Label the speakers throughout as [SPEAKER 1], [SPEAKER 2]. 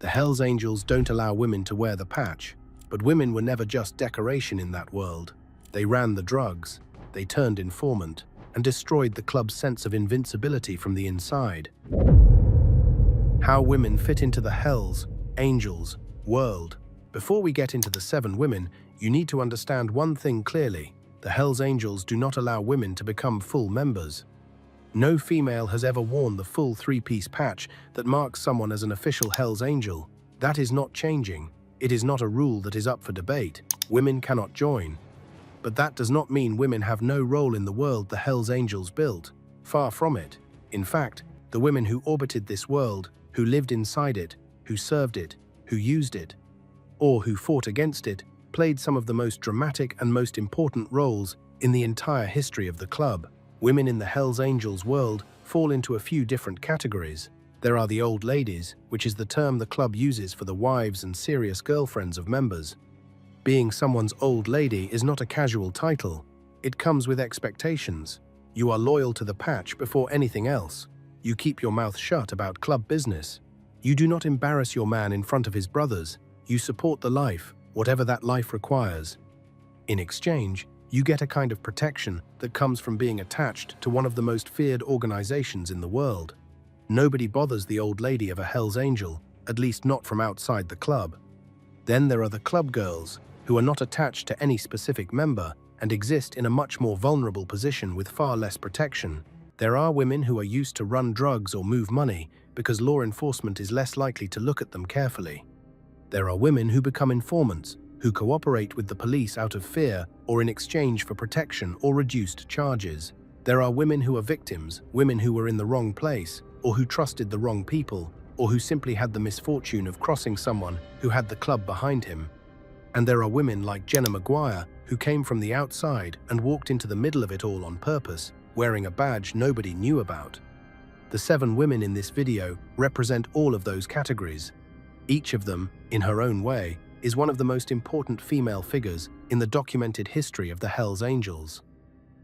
[SPEAKER 1] The Hells Angels don't allow women to wear the patch, but women were never just decoration in that world. They ran the drugs, they turned informant, and destroyed the club's sense of invincibility from the inside. How women fit into the Hells Angels world. Before we get into the 7 women, you need to understand one thing clearly. The Hells Angels do not allow women to become full members. No female has ever worn the full 3-piece patch that marks someone as an official Hells Angel. That is not changing. It is not a rule that is up for debate. Women cannot join. But that does not mean women have no role in the world the Hells Angels built. Far from it. In fact, the women who orbited this world, who lived inside it, who served it, who used it, or who fought against it, played some of the most dramatic and most important roles in the entire history of the club. Women in the Hells Angels world fall into a few different categories. There are the old ladies, which is the term the club uses for the wives and serious girlfriends of members. Being someone's old lady is not a casual title. It comes with expectations. You are loyal to the patch before anything else. You keep your mouth shut about club business. You do not embarrass your man in front of his brothers. You support the life, whatever that life requires. In exchange, you get a kind of protection that comes from being attached to one of the most feared organizations in the world. Nobody bothers the old lady of a Hells Angel, at least not from outside the club. Then there are the club girls, who are not attached to any specific member and exist in a much more vulnerable position with far less protection. There are women who are used to run drugs or move money because law enforcement is less likely to look at them carefully. There are women who become informants, who cooperate with the police out of fear or in exchange for protection or reduced charges. There are women who are victims, women who were in the wrong place, or who trusted the wrong people, or who simply had the misfortune of crossing someone who had the club behind him. And there are women like Jenna Maguire, who came from the outside and walked into the middle of it all on purpose, wearing a badge nobody knew about. The 7 women in this video represent all of those categories. Each of them, in her own way, is one of the most important female figures in the documented history of the Hells Angels.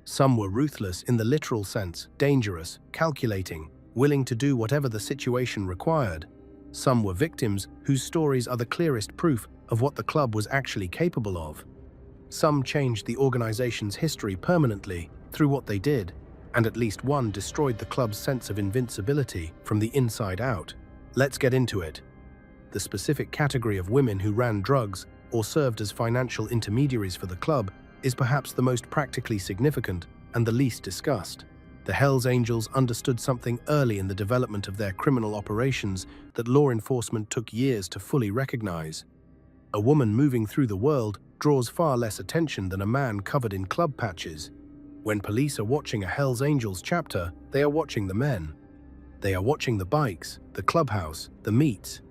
[SPEAKER 1] Some were ruthless in the literal sense, dangerous, calculating, willing to do whatever the situation required. Some were victims whose stories are the clearest proof of what the club was actually capable of. Some changed the organization's history permanently through what they did, and at least one destroyed the club's sense of invincibility from the inside out. Let's get into it. The specific category of women who ran drugs or served as financial intermediaries for the club is perhaps the most practically significant and the least discussed. The Hells Angels understood something early in the development of their criminal operations that law enforcement took years to fully recognize. A woman moving through the world draws far less attention than a man covered in club patches. When police are watching a Hells Angels chapter, they are watching the men. They are watching the bikes, the clubhouse, the meets.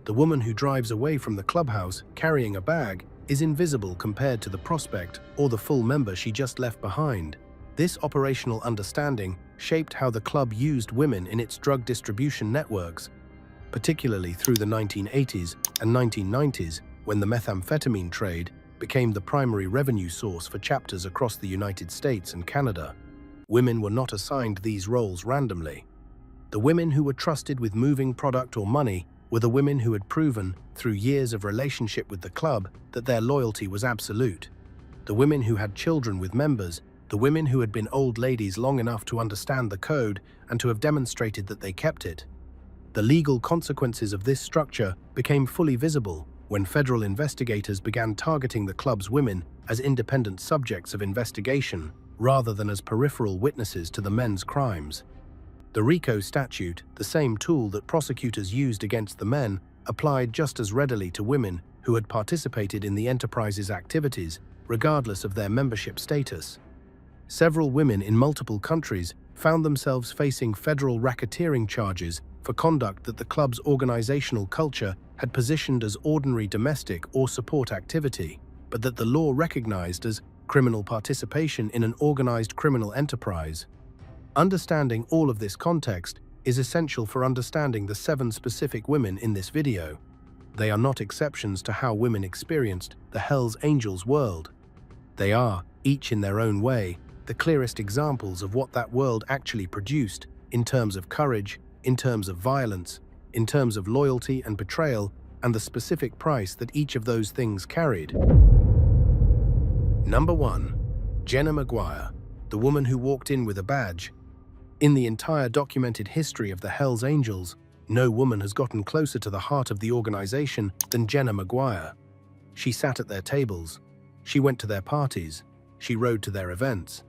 [SPEAKER 1] The woman who drives away from the clubhouse carrying a bag is invisible compared to the prospect or the full member she just left behind. This operational understanding shaped how the club used women in its drug distribution networks, particularly through the 1980s and 1990s, when the methamphetamine trade became the primary revenue source for chapters across the United States and Canada. Women were not assigned these roles randomly. The women who were trusted with moving product or money were the women who had proven, through years of relationship with the club, that their loyalty was absolute. The women who had children with members, the women who had been old ladies long enough to understand the code and to have demonstrated that they kept it. The legal consequences of this structure became fully visible when federal investigators began targeting the club's women as independent subjects of investigation rather than as peripheral witnesses to the men's crimes. The RICO statute, the same tool that prosecutors used against the men, applied just as readily to women who had participated in the enterprise's activities, regardless of their membership status. Several women in multiple countries found themselves facing federal racketeering charges for conduct that the club's organizational culture had positioned as ordinary domestic or support activity, but that the law recognized as criminal participation in an organized criminal enterprise. Understanding all of this context is essential for understanding the 7 specific women in this video. They are not exceptions to how women experienced the Hells Angels world. They are, each in their own way, the clearest examples of what that world actually produced in terms of courage, in terms of violence, in terms of loyalty and betrayal and the specific price that each of those things carried. Number 1. Jenna Maguire, the woman who walked in with a badge. In the entire documented history of the Hells Angels, no woman has gotten closer to the heart of the organization than Jenna Maguire. She sat at their tables. She went to their parties. She rode to their events.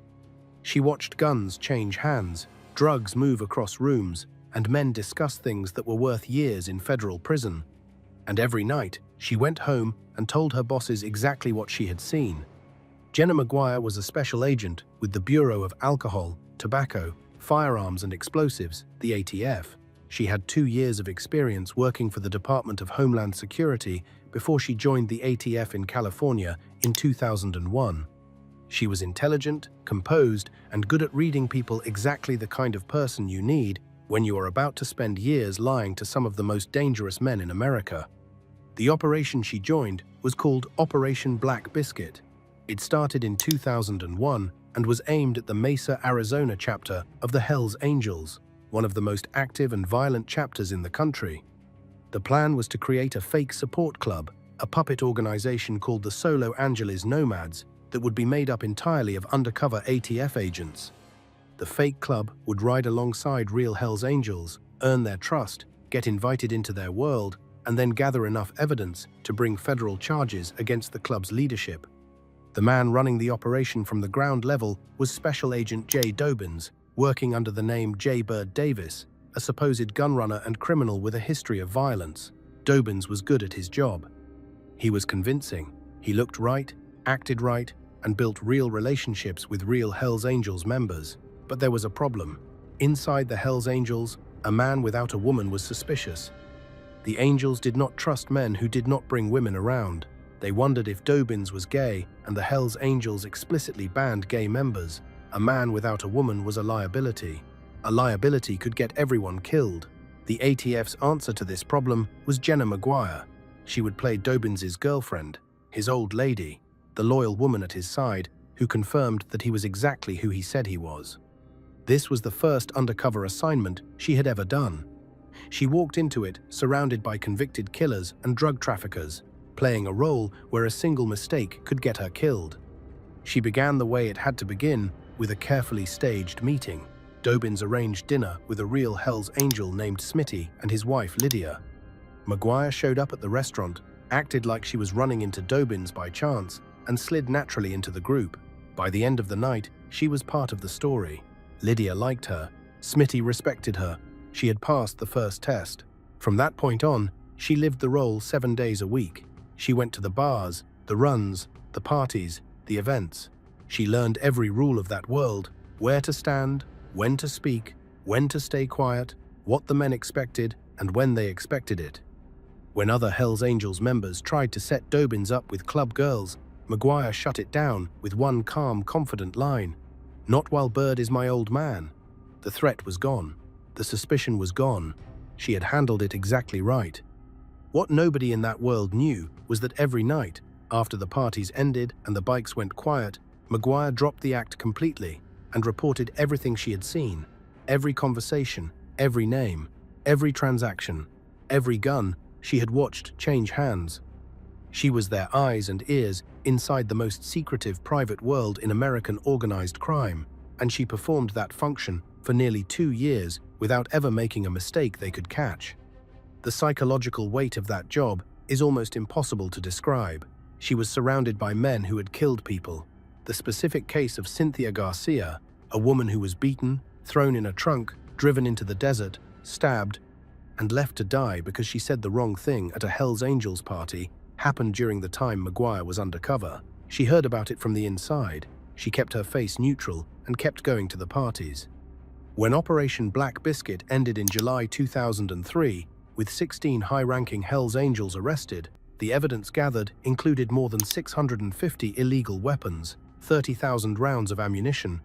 [SPEAKER 1] She watched guns change hands, drugs move across rooms, and men discuss things that were worth years in federal prison. And every night, she went home and told her bosses exactly what she had seen. Jenna Maguire was a special agent with the Bureau of Alcohol, Tobacco, Firearms and Explosives, the ATF. She had 2 years of experience working for the Department of Homeland Security before she joined the ATF in California in 2001. She was intelligent, composed, and good at reading people, exactly the kind of person you need when you are about to spend years lying to some of the most dangerous men in America. The operation she joined was called Operation Black Biscuit. It started in 2001 and was aimed at the Mesa, Arizona chapter of the Hells Angels, one of the most active and violent chapters in the country. The plan was to create a fake support club, a puppet organization called the Solo Angeles Nomads, that would be made up entirely of undercover ATF agents. The fake club would ride alongside real Hells Angels, earn their trust, get invited into their world, and then gather enough evidence to bring federal charges against the club's leadership. The man running the operation from the ground level was Special Agent Jay Dobyns, working under the name J. Bird Davis, a supposed gunrunner and criminal with a history of violence. Dobyns was good at his job. He was convincing. He looked right, acted right, and built real relationships with real Hells Angels members. But there was a problem. Inside the Hells Angels, a man without a woman was suspicious. The Angels did not trust men who did not bring women around. They wondered if Dobyns was gay, and the Hells Angels explicitly banned gay members. A man without a woman was a liability. A liability could get everyone killed. The ATF's answer to this problem was Jenna Maguire. She would play Dobyns' girlfriend, his old lady, the loyal woman at his side, who confirmed that he was exactly who he said he was. This was the first undercover assignment she had ever done. She walked into it surrounded by convicted killers and drug traffickers, playing a role where a single mistake could get her killed. She began the way it had to begin, with a carefully staged meeting. Dobyns arranged dinner with a real Hells Angel named Smitty and his wife Lydia. Maguire showed up at the restaurant, acted like she was running into Dobyns by chance, and slid naturally into the group. By the end of the night, she was part of the story. Lydia liked her. Smitty respected her. She had passed the first test. From that point on, she lived the role 7 days a week. She went to the bars, the runs, the parties, the events. She learned every rule of that world: where to stand, when to speak, when to stay quiet, what the men expected, and when they expected it. When other Hells Angels members tried to set Dobyns up with club girls, Maguire shut it down with one calm, confident line: "Not while Bird is my old man." The threat was gone. The suspicion was gone. She had handled it exactly right. What nobody in that world knew was that every night, after the parties ended and the bikes went quiet, Maguire dropped the act completely and reported everything she had seen, every conversation, every name, every transaction, every gun she had watched change hands. She was their eyes and ears inside the most secretive private world in American organized crime, and she performed that function for nearly 2 years without ever making a mistake they could catch. The psychological weight of that job is almost impossible to describe. She was surrounded by men who had killed people. The specific case of Cynthia Garcia, a woman who was beaten, thrown in a trunk, driven into the desert, stabbed, and left to die because she said the wrong thing at a Hells Angels party, happened during the time Maguire was undercover. She heard about it from the inside. She kept her face neutral and kept going to the parties. When Operation Black Biscuit ended in July 2003, with 16 high-ranking Hells Angels arrested, the evidence gathered included more than 650 illegal weapons, 30,000 rounds of ammunition,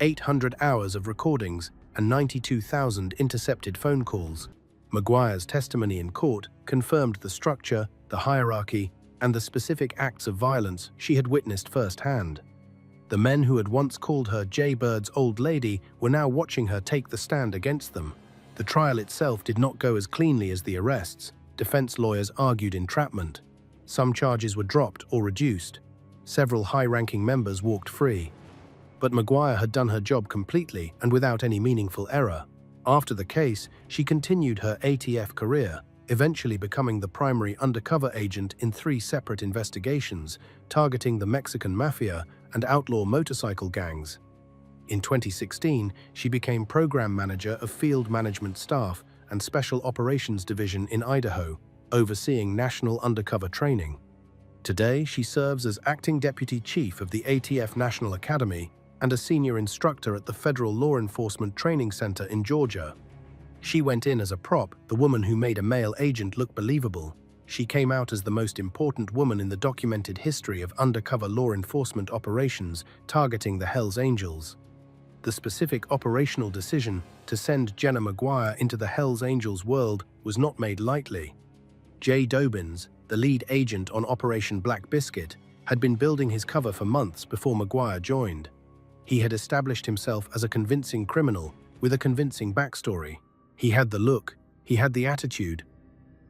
[SPEAKER 1] 800 hours of recordings, and 92,000 intercepted phone calls. Maguire's testimony in court confirmed the structure, the hierarchy, and the specific acts of violence she had witnessed firsthand. The men who had once called her Jay Bird's old lady were now watching her take the stand against them. The trial itself did not go as cleanly as the arrests. Defense lawyers argued entrapment. Some charges were dropped or reduced. Several high-ranking members walked free. But Maguire had done her job completely and without any meaningful error. After the case, she continued her ATF career, eventually becoming the primary undercover agent in 3 separate investigations, targeting the Mexican mafia and outlaw motorcycle gangs. In 2016, she became program manager of Field Management Staff and Special Operations Division in Idaho, overseeing national undercover training. Today, she serves as acting deputy chief of the ATF National Academy and a senior instructor at the Federal Law Enforcement Training Center in Georgia. She went in as a prop, the woman who made a male agent look believable. She came out as the most important woman in the documented history of undercover law enforcement operations targeting the Hells Angels. The specific operational decision to send Jenna Maguire into the Hells Angels world was not made lightly. Jay Dobbins, the lead agent on Operation Black Biscuit, had been building his cover for months before Maguire joined. He had established himself as a convincing criminal with a convincing backstory. He had the look, he had the attitude,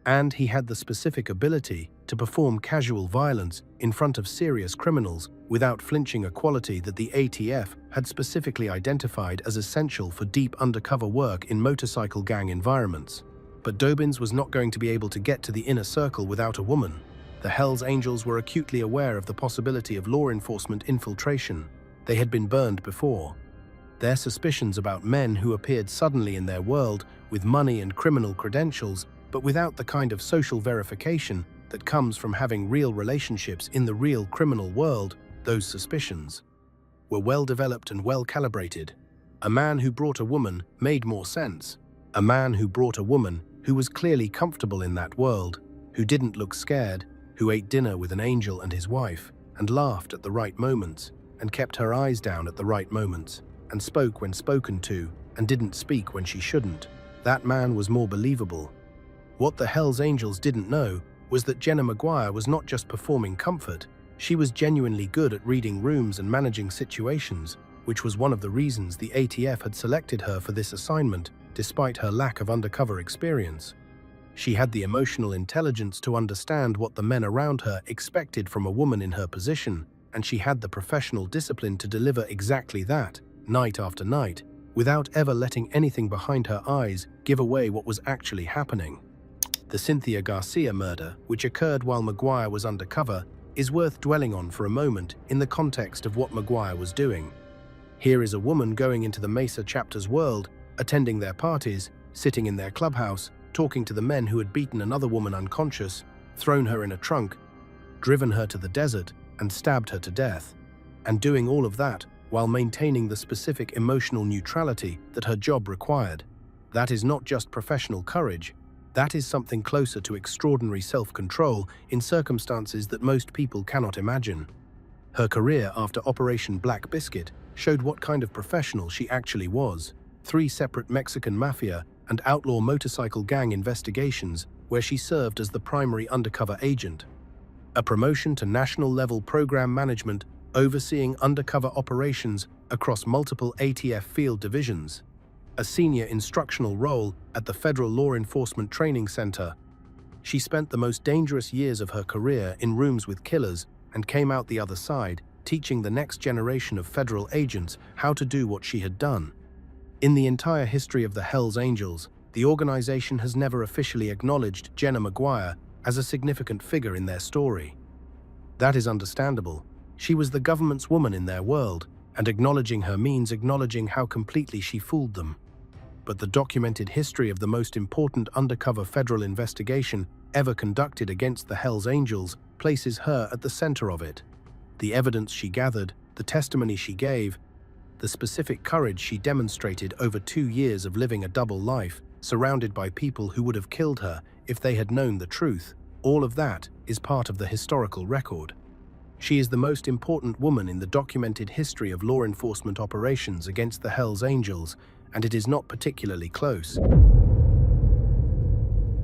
[SPEAKER 1] and he had the specific ability to perform casual violence in front of serious criminals without flinching, a quality that the ATF had specifically identified as essential for deep undercover work in motorcycle gang environments. But Dobbins was not going to be able to get to the inner circle without a woman. The Hells Angels were acutely aware of the possibility of law enforcement infiltration. They had been burned before. Their suspicions about men who appeared suddenly in their world with money and criminal credentials, but without the kind of social verification that comes from having real relationships in the real criminal world, those suspicions were well developed and well calibrated. A man who brought a woman made more sense. A man who brought a woman who was clearly comfortable in that world, who didn't look scared, who ate dinner with an angel and his wife, and laughed at the right moments, and kept her eyes down at the right moments, and spoke when spoken to, and didn't speak when she shouldn't. That man was more believable. What the Hells Angels didn't know was that Jenna Maguire was not just performing comfort, she was genuinely good at reading rooms and managing situations, which was one of the reasons the ATF had selected her for this assignment, despite her lack of undercover experience. She had the emotional intelligence to understand what the men around her expected from a woman in her position, and she had the professional discipline to deliver exactly that, night after night, without ever letting anything behind her eyes give away what was actually happening. The Cynthia Garcia murder, which occurred while Maguire was undercover, is worth dwelling on for a moment in the context of what Maguire was doing. Here is a woman going into the Mesa chapter's world, attending their parties, sitting in their clubhouse, talking to the men who had beaten another woman unconscious, thrown her in a trunk, driven her to the desert, and stabbed her to death. And doing all of that while maintaining the specific emotional neutrality that her job required. That is not just professional courage. That is something closer to extraordinary self-control in circumstances that most people cannot imagine. Her career after Operation Black Biscuit showed what kind of professional she actually was. 3 separate Mexican mafia and outlaw motorcycle gang investigations where she served as the primary undercover agent. A promotion to national-level program management overseeing undercover operations across multiple ATF field divisions. A senior instructional role at the Federal Law Enforcement Training Center. She spent the most dangerous years of her career in rooms with killers and came out the other side, teaching the next generation of federal agents how to do what she had done. In the entire history of the Hells Angels, the organization has never officially acknowledged Jenna Maguire as a significant figure in their story. That is understandable. She was the government's woman in their world, and acknowledging her means acknowledging how completely she fooled them. But the documented history of the most important undercover federal investigation ever conducted against the Hells Angels places her at the center of it. The evidence she gathered, the testimony she gave, the specific courage she demonstrated over 2 years of living a double life, surrounded by people who would have killed her if they had known the truth, all of that is part of the historical record. She is the most important woman in the documented history of law enforcement operations against the Hells Angels, and it is not particularly close.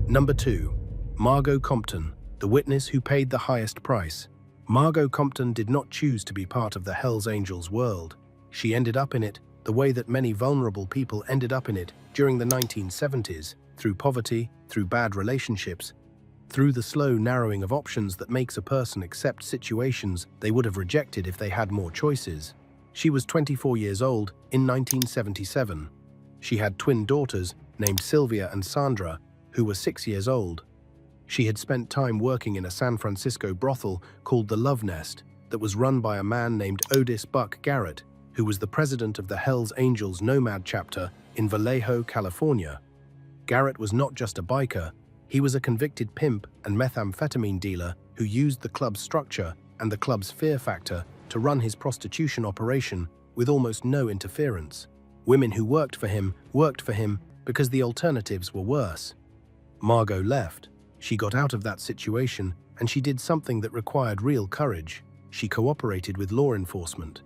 [SPEAKER 1] Number 2. Margot Compton, the witness who paid the highest price. Margot Compton did not choose to be part of the Hells Angels world. She ended up in it the way that many vulnerable people ended up in it during the 1970s, through poverty, through bad relationships, through the slow narrowing of options that makes a person accept situations they would have rejected if they had more choices. She was 24 years old in 1977. She had twin daughters named Sylvia and Sandra, who were 6 years old. She had spent time working in a San Francisco brothel called the Love Nest that was run by a man named Otis "Buck" Garrett, who was the president of the Hells Angels Nomad chapter in Vallejo, California. Garrett was not just a biker, he was a convicted pimp and methamphetamine dealer who used the club's structure and the club's fear factor to run his prostitution operation with almost no interference. Women who worked for him because the alternatives were worse. Margot left. She got out of that situation, and she did something that required real courage. She cooperated with law enforcement.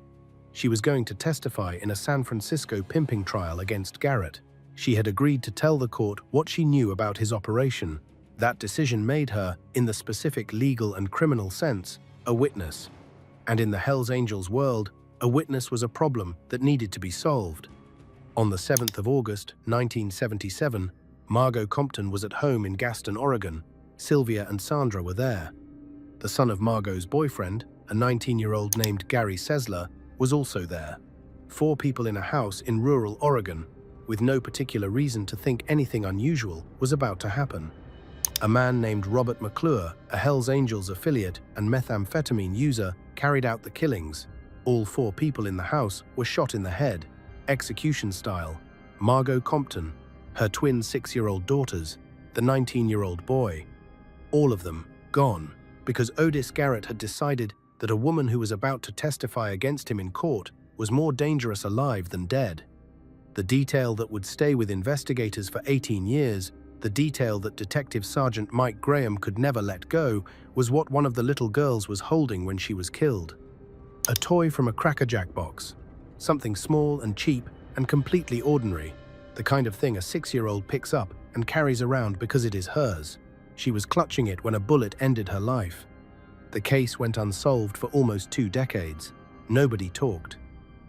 [SPEAKER 1] She was going to testify in a San Francisco pimping trial against Garrett. She had agreed to tell the court what she knew about his operation. That decision made her, in the specific legal and criminal sense, a witness. And in the Hells Angels world, a witness was a problem that needed to be solved. On the 7th of August, 1977, Margot Compton was at home in Gaston, Oregon. Sylvia and Sandra were there. The son of Margot's boyfriend, a 19-year-old named Gary Sesler, was also there. 4 people in a house in rural Oregon, with no particular reason to think anything unusual was about to happen. A man named Robert McClure, a Hells Angels affiliate and methamphetamine user, carried out the killings. All 4 people in the house were shot in the head, execution style. Margot Compton, her twin 6-year-old daughters, the 19-year-old boy. All of them gone, because Otis Garrett had decided that a woman who was about to testify against him in court was more dangerous alive than dead. The detail that would stay with investigators for 18 years, the detail that Detective Sergeant Mike Graham could never let go, was what one of the little girls was holding when she was killed. A toy from a Cracker Jack box. Something small and cheap and completely ordinary. The kind of thing a 6-year-old picks up and carries around because it is hers. She was clutching it when a bullet ended her life. The case went unsolved for almost 2 decades. Nobody talked.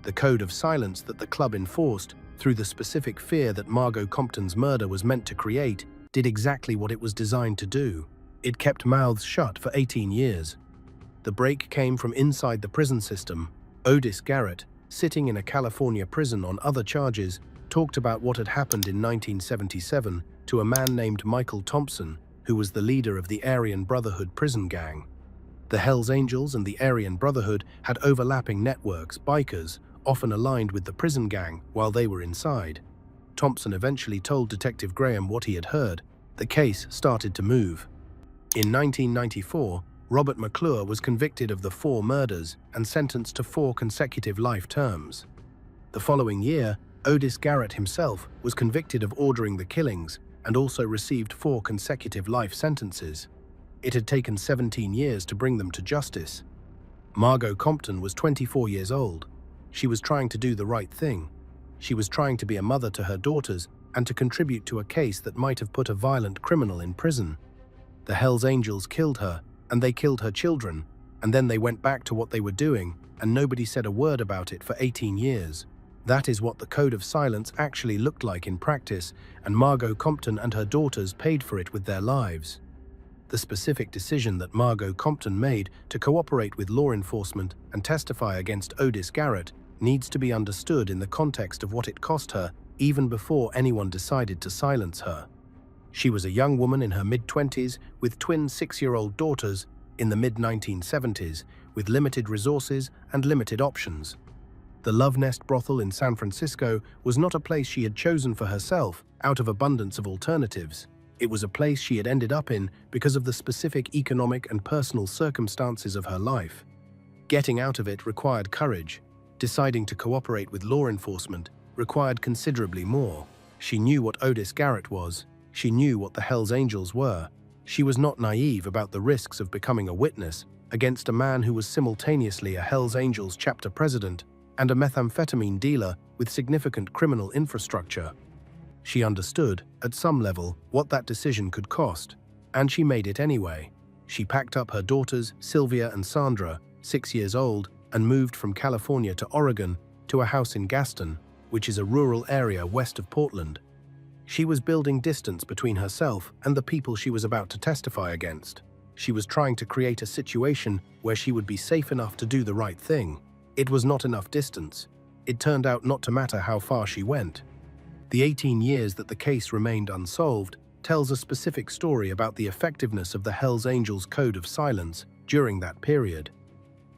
[SPEAKER 1] The code of silence that the club enforced, through the specific fear that Margot Compton's murder was meant to create, did exactly what it was designed to do. It kept mouths shut for 18 years. The break came from inside the prison system. Otis Garrett, sitting in a California prison on other charges, talked about what had happened in 1977 to a man named Michael Thompson, who was the leader of the Aryan Brotherhood prison gang. The Hells Angels and the Aryan Brotherhood had overlapping networks, bikers, often aligned with the prison gang while they were inside. Thompson eventually told Detective Graham what he had heard. The case started to move. In 1994, Robert McClure was convicted of the 4 murders and sentenced to 4 consecutive life terms. The following year, Otis Garrett himself was convicted of ordering the killings and also received 4 consecutive life sentences. It had taken 17 years to bring them to justice. Margot Compton was 24 years old. She was trying to do the right thing. She was trying to be a mother to her daughters and to contribute to a case that might have put a violent criminal in prison. The Hells Angels killed her, and they killed her children, and then they went back to what they were doing, and nobody said a word about it for 18 years. That is what the code of silence actually looked like in practice, and Margot Compton and her daughters paid for it with their lives. The specific decision that Margot Compton made to cooperate with law enforcement and testify against Otis Garrett needs to be understood in the context of what it cost her even before anyone decided to silence her. She was a young woman in her mid-20s with twin 6-year-old daughters in the mid-1970s with limited resources and limited options. The Love Nest brothel in San Francisco was not a place she had chosen for herself out of abundance of alternatives. It was a place she had ended up in because of the specific economic and personal circumstances of her life. Getting out of it required courage. Deciding to cooperate with law enforcement required considerably more. She knew what Otis Garrett was. She knew what the Hells Angels were. She was not naive about the risks of becoming a witness against a man who was simultaneously a Hells Angels chapter president and a methamphetamine dealer with significant criminal infrastructure. She understood, at some level, what that decision could cost, and she made it anyway. She packed up her daughters, Sylvia and Sandra, 6 years old, and moved from California to Oregon to a house in Gaston. which is a rural area west of Portland. She was building distance between herself and the people she was about to testify against. She was trying to create a situation where she would be safe enough to do the right thing. It was not enough distance. It turned out not to matter how far she went. The 18 years that the case remained unsolved tells a specific story about the effectiveness of the Hells Angels Code of Silence during that period.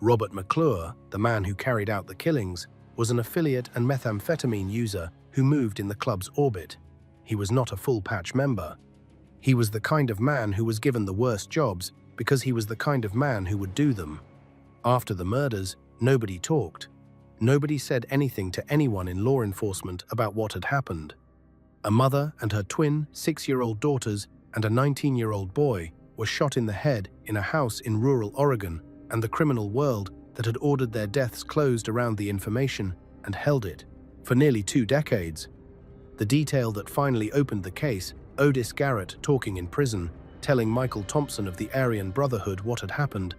[SPEAKER 1] Robert McClure, the man who carried out the killings, was an affiliate and methamphetamine user who moved in the club's orbit. He was not a full-patch member. He was the kind of man who was given the worst jobs because he was the kind of man who would do them. After the murders, nobody talked. Nobody said anything to anyone in law enforcement about what had happened. A mother and her twin 6-year-old daughters and a 19-year-old boy were shot in the head in a house in rural Oregon, and the criminal world that had ordered their deaths closed around the information and held it for nearly 2 decades. The detail that finally opened the case, Otis Garrett talking in prison, telling Michael Thompson of the Aryan Brotherhood what had happened,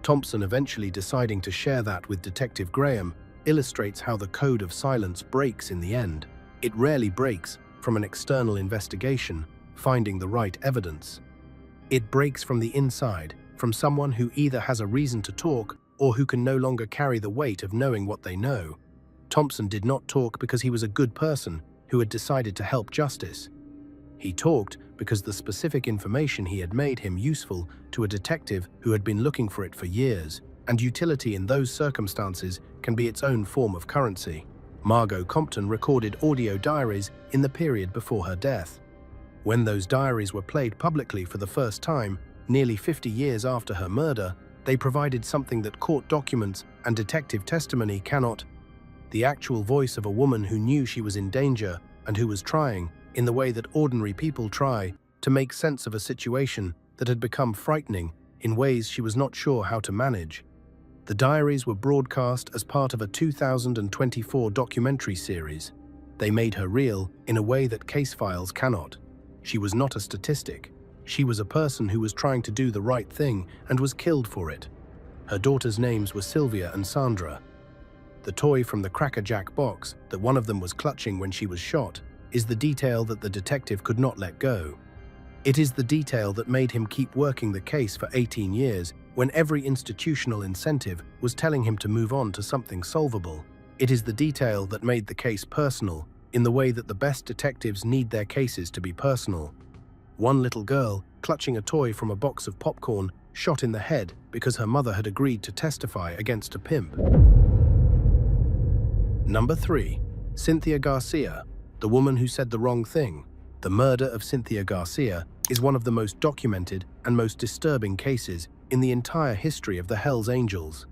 [SPEAKER 1] Thompson eventually deciding to share that with Detective Graham, illustrates how the code of silence breaks in the end. It rarely breaks from an external investigation, finding the right evidence. It breaks from the inside, from someone who either has a reason to talk or who can no longer carry the weight of knowing what they know. Thompson did not talk because he was a good person who had decided to help justice. He talked because the specific information he had made him useful to a detective who had been looking for it for years, and utility in those circumstances can be its own form of currency. Margot Compton recorded audio diaries in the period before her death. When those diaries were played publicly for the first time, nearly 50 years after her murder, they provided something that court documents and detective testimony cannot: the actual voice of a woman who knew she was in danger and who was trying, in the way that ordinary people try, to make sense of a situation that had become frightening in ways she was not sure how to manage. The diaries were broadcast as part of a 2024 documentary series. They made her real in a way that case files cannot. She was not a statistic. She was a person who was trying to do the right thing and was killed for it. Her daughters' names were Sylvia and Sandra. The toy from the Cracker Jack box that one of them was clutching when she was shot is the detail that the detective could not let go. It is the detail that made him keep working the case for 18 years when every institutional incentive was telling him to move on to something solvable. It is the detail that made the case personal in the way that the best detectives need their cases to be personal. One little girl, clutching a toy from a box of popcorn, shot in the head because her mother had agreed to testify against a pimp. Number 3. Cynthia Garcia, the woman who said the wrong thing. The murder of Cynthia Garcia is one of the most documented and most disturbing cases in the entire history of the Hells Angels.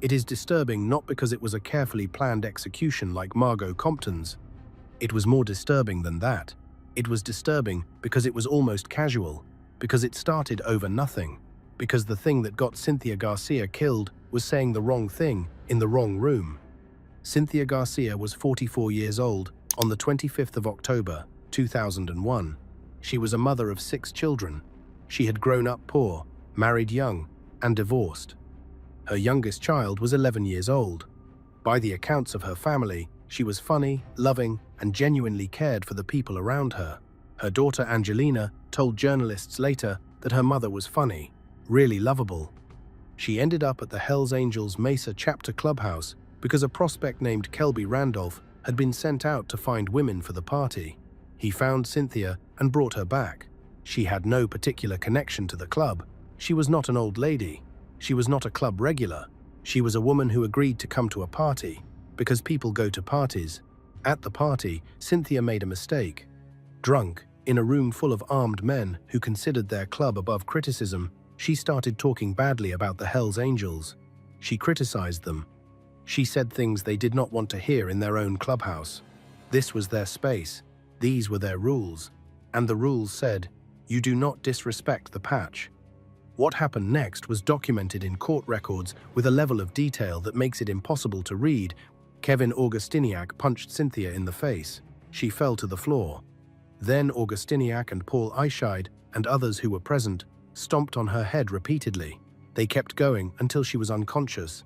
[SPEAKER 1] It is disturbing not because it was a carefully planned execution like Margot Compton's. It was more disturbing than that. It was disturbing because it was almost casual, because it started over nothing, because the thing that got Cynthia Garcia killed was saying the wrong thing in the wrong room. Cynthia Garcia was 44 years old on the 25th of October, 2001. She was a mother of 6 children. She had grown up poor, married young, and divorced. Her youngest child was 11 years old. By the accounts of her family, she was funny, loving, and genuinely cared for the people around her. Her daughter Angelina told journalists later that her mother was funny, really lovable. She ended up at the Hells Angels Mesa chapter clubhouse because a prospect named Kelby Randolph had been sent out to find women for the party. He found Cynthia and brought her back. She had no particular connection to the club. She was not an old lady. She was not a club regular. She was a woman who agreed to come to a party, because people go to parties. At the party, Cynthia made a mistake. Drunk, in a room full of armed men who considered their club above criticism, she started talking badly about the Hells Angels. She criticized them. She said things they did not want to hear in their own clubhouse. This was their space. These were their rules. And the rules said, "You do not disrespect the patch." What happened next was documented in court records with a level of detail that makes it impossible to read. Kevin Augustiniak punched Cynthia in the face. She fell to the floor. Then Augustiniak and Paul Eichscheid and others who were present stomped on her head repeatedly. They kept going until she was unconscious.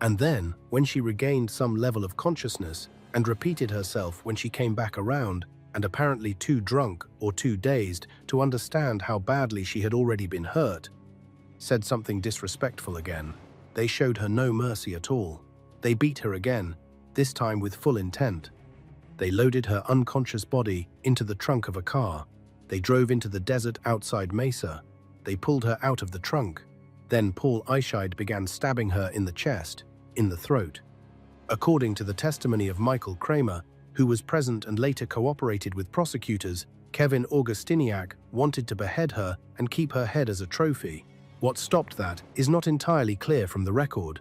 [SPEAKER 1] And then, when she regained some level of consciousness and repeated herself when she came back around, and apparently too drunk or too dazed to understand how badly she had already been hurt, said something disrespectful again. They showed her no mercy at all. They beat her again, this time with full intent. They loaded her unconscious body into the trunk of a car. They drove into the desert outside Mesa. They pulled her out of the trunk. Then Paul Eichscheid began stabbing her in the chest, in the throat. According to the testimony of Michael Kramer, who was present and later cooperated with prosecutors, Kevin Augustiniak wanted to behead her and keep her head as a trophy. What stopped that is not entirely clear from the record.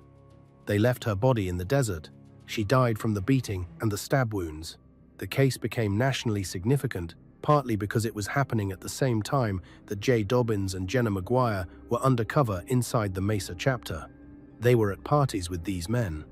[SPEAKER 1] They left her body in the desert. She died from the beating and the stab wounds. The case became nationally significant, partly because it was happening at the same time that Jay Dobbins and Jenna Maguire were undercover inside the Mesa chapter. They were at parties with these men.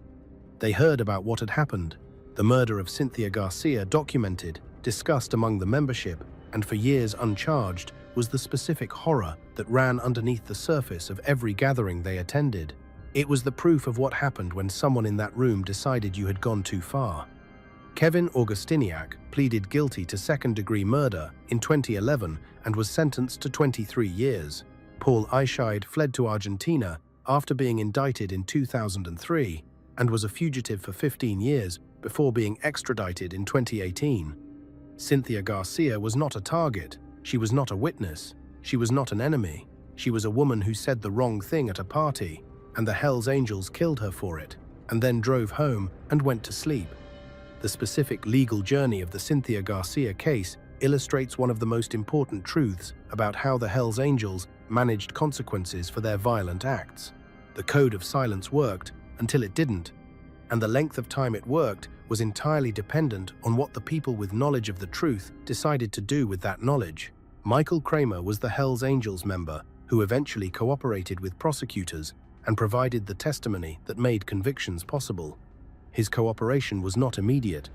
[SPEAKER 1] They heard about what had happened, the murder of Cynthia Garcia documented, discussed among the membership, and for years uncharged was the specific horror that ran underneath the surface of every gathering they attended. It was the proof of what happened when someone in that room decided you had gone too far. Kevin Augustiniak pleaded guilty to second-degree murder in 2011 and was sentenced to 23 years. Paul Eichscheid fled to Argentina after being indicted in 2003 and was a fugitive for 15 years before being extradited in 2018. Cynthia Garcia was not a target. She was not a witness. She was not an enemy. She was a woman who said the wrong thing at a party, and the Hells Angels killed her for it, and then drove home and went to sleep. The specific legal journey of the Cynthia Garcia case illustrates one of the most important truths about how the Hells Angels managed consequences for their violent acts. The code of silence worked until it didn't, and the length of time it worked was entirely dependent on what the people with knowledge of the truth decided to do with that knowledge. Michael Kramer was the Hells Angels member who eventually cooperated with prosecutors and provided the testimony that made convictions possible. His cooperation was not immediate.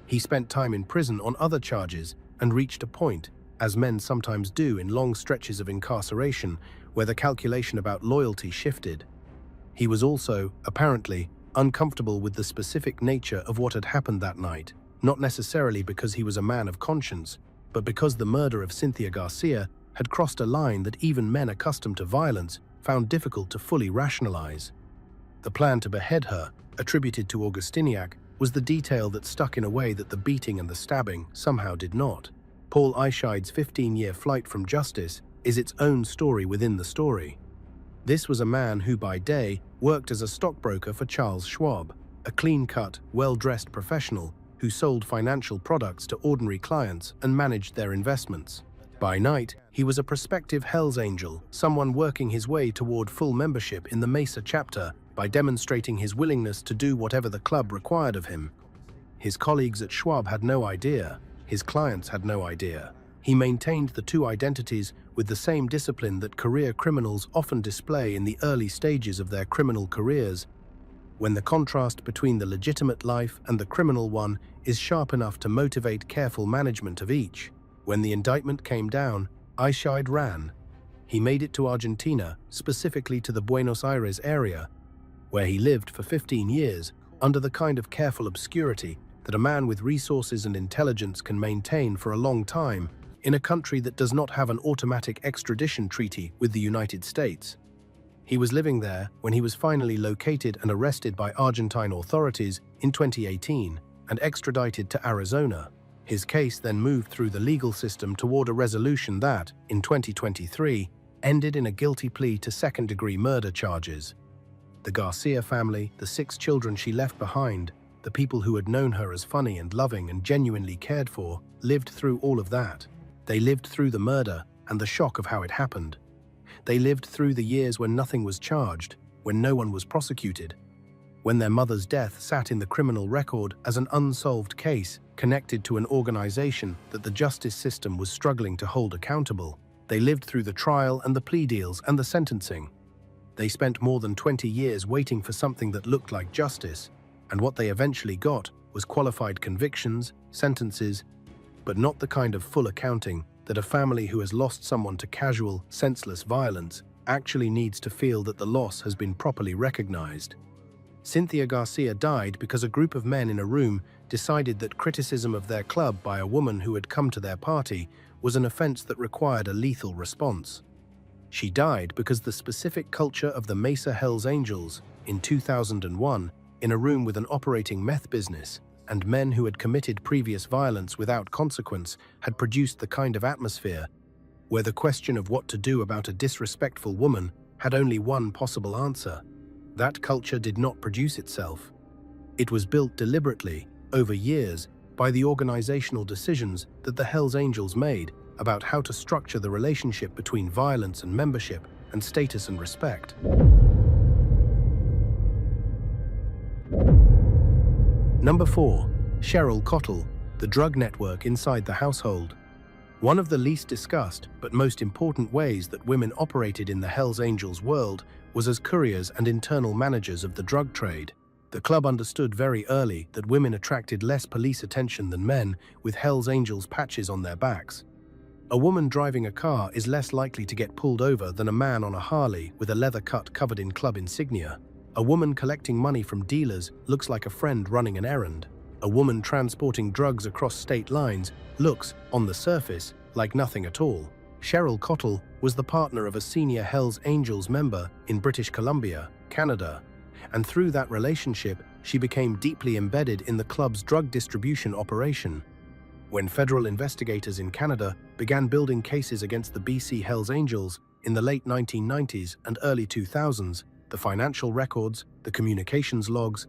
[SPEAKER 1] He spent time in prison on other charges and reached a point, as men sometimes do in long stretches of incarceration, where the calculation about loyalty shifted. He was also, apparently, uncomfortable with the specific nature of what had happened that night, not necessarily because he was a man of conscience, but because the murder of Cynthia Garcia had crossed a line that even men accustomed to violence found difficult to fully rationalize. The plan to behead her, attributed to Augustiniak, was the detail that stuck in a way that the beating and the stabbing somehow did not. Paul Eichscheid's 15-year flight from justice is its own story within the story. This was a man who by day worked as a stockbroker for Charles Schwab, a clean-cut, well-dressed professional who sold financial products to ordinary clients and managed their investments. By night, he was a prospective Hells Angel, someone working his way toward full membership in the Mesa chapter by demonstrating his willingness to do whatever the club required of him. His colleagues at Schwab had no idea. His clients had no idea. He maintained the two identities with the same discipline that career criminals often display in the early stages of their criminal careers, when the contrast between the legitimate life and the criminal one is sharp enough to motivate careful management of each. When the indictment came down, Eichscheid ran. He made it to Argentina, specifically to the Buenos Aires area, where he lived for 15 years, under the kind of careful obscurity that a man with resources and intelligence can maintain for a long time in a country that does not have an automatic extradition treaty with the United States. He was living there when he was finally located and arrested by Argentine authorities in 2018 and extradited to Arizona. His case then moved through the legal system toward a resolution that, in 2023, ended in a guilty plea to second-degree murder charges. The Garcia family, the 6 children she left behind, the people who had known her as funny and loving and genuinely cared for, lived through all of that. They lived through the murder and the shock of how it happened. They lived through the years when nothing was charged, when no one was prosecuted, when their mother's death sat in the criminal record as an unsolved case connected to an organization that the justice system was struggling to hold accountable. They lived through the trial and the plea deals and the sentencing. They spent more than 20 years waiting for something that looked like justice, and what they eventually got was qualified convictions, sentences, but not the kind of full accounting that a family who has lost someone to casual, senseless violence actually needs to feel that the loss has been properly recognized. Cynthia Garcia died because a group of men in a room decided that criticism of their club by a woman who had come to their party was an offense that required a lethal response. She died because the specific culture of the Mesa Hells Angels, in 2001, in a room with an operating meth business, and men who had committed previous violence without consequence, had produced the kind of atmosphere where the question of what to do about a disrespectful woman had only one possible answer. That culture did not produce itself. It was built deliberately, over years, by the organizational decisions that the Hells Angels made about how to structure the relationship between violence and membership, and status and respect. Number 4. Cheryl Cottle, the drug network inside the household. One of the least discussed but most important ways that women operated in the Hells Angels world was as couriers and internal managers of the drug trade. The club understood very early that women attracted less police attention than men with Hells Angels patches on their backs. A woman driving a car is less likely to get pulled over than a man on a Harley with a leather cut covered in club insignia. A woman collecting money from dealers looks like a friend running an errand. A woman transporting drugs across state lines looks, on the surface, like nothing at all. Cheryl Cottle was the partner of a senior Hells Angels member in British Columbia, Canada, and through that relationship, she became deeply embedded in the club's drug distribution operation. When federal investigators in Canada began building cases against the BC Hells Angels in the late 1990s and early 2000s, the financial records, the communications logs,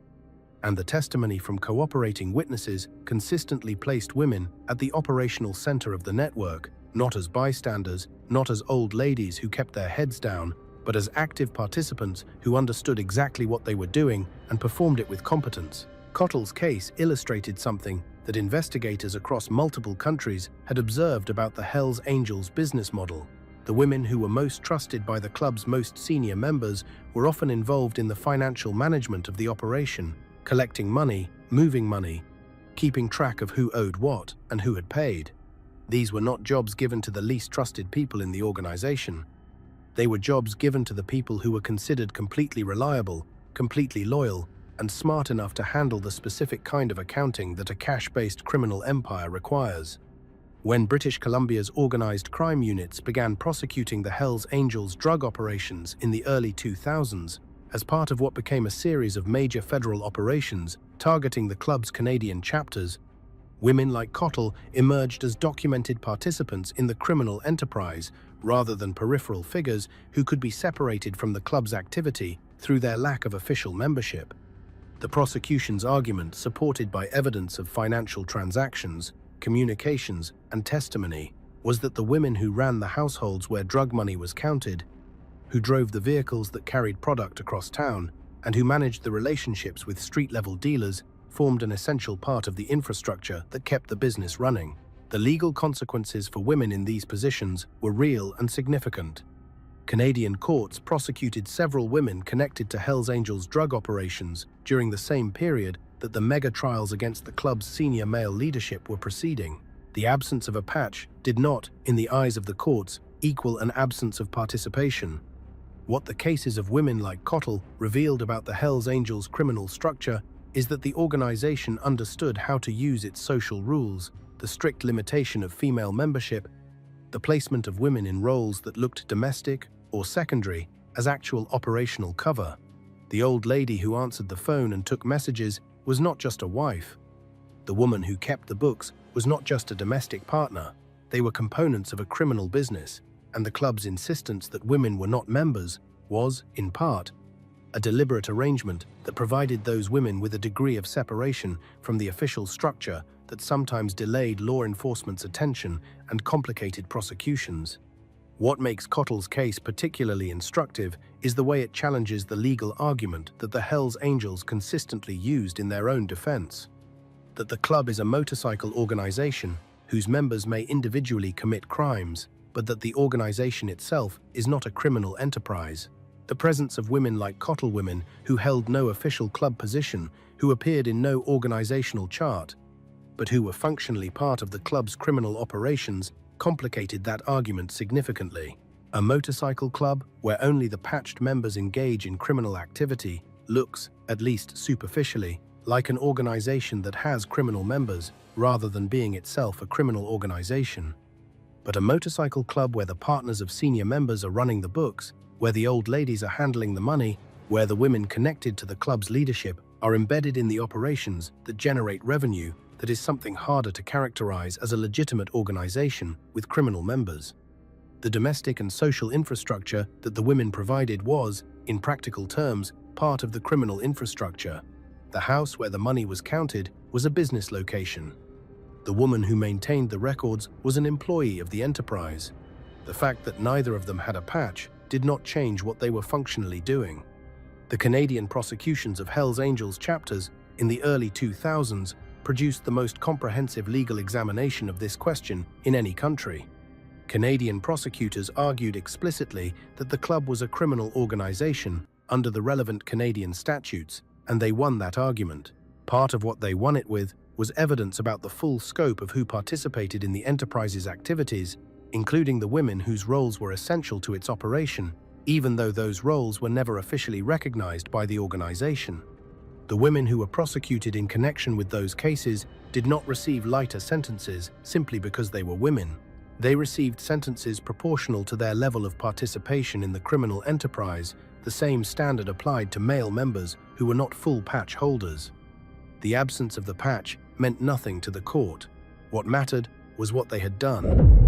[SPEAKER 1] and the testimony from cooperating witnesses consistently placed women at the operational center of the network, not as bystanders, not as old ladies who kept their heads down, but as active participants who understood exactly what they were doing and performed it with competence. Cottle's case illustrated something that investigators across multiple countries had observed about the Hells Angels business model. The women who were most trusted by the club's most senior members were often involved in the financial management of the operation, collecting money, moving money, keeping track of who owed what and who had paid. These were not jobs given to the least trusted people in the organization. They were jobs given to the people who were considered completely reliable, completely loyal, and smart enough to handle the specific kind of accounting that a cash-based criminal empire requires. When British Columbia's organized crime units began prosecuting the Hells Angels drug operations in the early 2000s, as part of what became a series of major federal operations targeting the club's Canadian chapters, women like Cottle emerged as documented participants in the criminal enterprise rather than peripheral figures who could be separated from the club's activity through their lack of official membership. The prosecution's argument, supported by evidence of financial transactions, communications, and testimony, was that the women who ran the households where drug money was counted, who drove the vehicles that carried product across town, and who managed the relationships with street-level dealers formed an essential part of the infrastructure that kept the business running. The legal consequences for women in these positions were real and significant. Canadian courts prosecuted several women connected to Hells Angels drug operations during the same period that the mega trials against the club's senior male leadership were proceeding. The absence of a patch did not, in the eyes of the courts, equal an absence of participation. What the cases of women like Cottle revealed about the Hells Angels' criminal structure is that the organization understood how to use its social rules, the strict limitation of female membership, the placement of women in roles that looked domestic or secondary as actual operational cover. The old lady who answered the phone and took messages was not just a wife. The woman who kept the books was not just a domestic partner. They were components of a criminal business, and the club's insistence that women were not members was, in part, a deliberate arrangement that provided those women with a degree of separation from the official structure that sometimes delayed law enforcement's attention and complicated prosecutions. What makes Cottle's case particularly instructive is the way it challenges the legal argument that the Hells Angels consistently used in their own defense: that the club is a motorcycle organization whose members may individually commit crimes, but that the organization itself is not a criminal enterprise. The presence of women like Cottle, women who held no official club position, who appeared in no organizational chart, but who were functionally part of the club's criminal operations, complicated that argument significantly. A motorcycle club where only the patched members engage in criminal activity looks, at least superficially, like an organization that has criminal members, rather than being itself a criminal organization. But a motorcycle club where the partners of senior members are running the books, where the old ladies are handling the money, where the women connected to the club's leadership are embedded in the operations that generate revenue, that is something harder to characterize as a legitimate organization with criminal members. The domestic and social infrastructure that the women provided was, in practical terms, part of the criminal infrastructure. The house where the money was counted was a business location. The woman who maintained the records was an employee of the enterprise. The fact that neither of them had a patch did not change what they were functionally doing. The Canadian prosecutions of Hells Angels chapters in the early 2000s produced the most comprehensive legal examination of this question in any country. Canadian prosecutors argued explicitly that the club was a criminal organization under the relevant Canadian statutes, and they won that argument. Part of what they won it with was evidence about the full scope of who participated in the enterprise's activities, including the women whose roles were essential to its operation, even though those roles were never officially recognized by the organization. The women who were prosecuted in connection with those cases did not receive lighter sentences simply because they were women. They received sentences proportional to their level of participation in the criminal enterprise. The same standard applied to male members who were not full patch holders. The absence of the patch meant nothing to the court. What mattered was what they had done.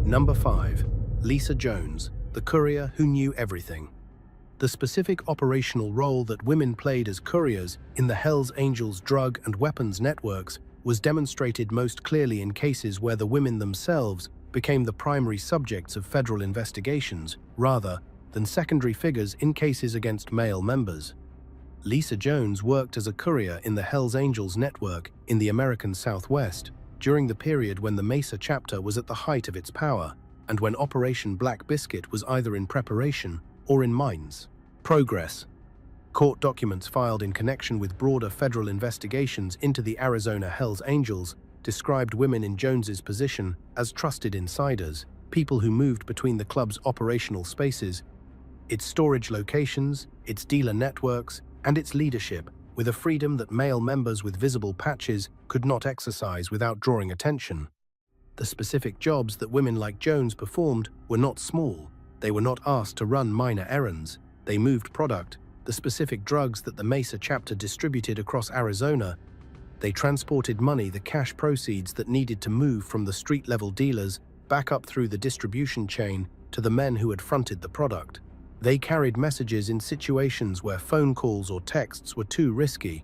[SPEAKER 1] Number 5. Lisa Jones, the courier who knew everything. The specific operational role that women played as couriers in the Hells Angels drug and weapons networks was demonstrated most clearly in cases where the women themselves became the primary subjects of federal investigations, rather than secondary figures in cases against male members. Lisa Jones worked as a courier in the Hells Angels network in the American Southwest during the period when the Mesa chapter was at the height of its power and when Operation Black Biscuit was either in preparation or in mines. Progress. Court documents filed in connection with broader federal investigations into the Arizona Hells Angels described women in Jones's position as trusted insiders, people who moved between the club's operational spaces, its storage locations, its dealer networks, and its leadership, with a freedom that male members with visible patches could not exercise without drawing attention. The specific jobs that women like Jones performed were not small. They were not asked to run minor errands. They moved product, the specific drugs that the Mesa chapter distributed across Arizona. They transported money, the cash proceeds that needed to move from the street-level dealers back up through the distribution chain to the men who had fronted the product. They carried messages in situations where phone calls or texts were too risky,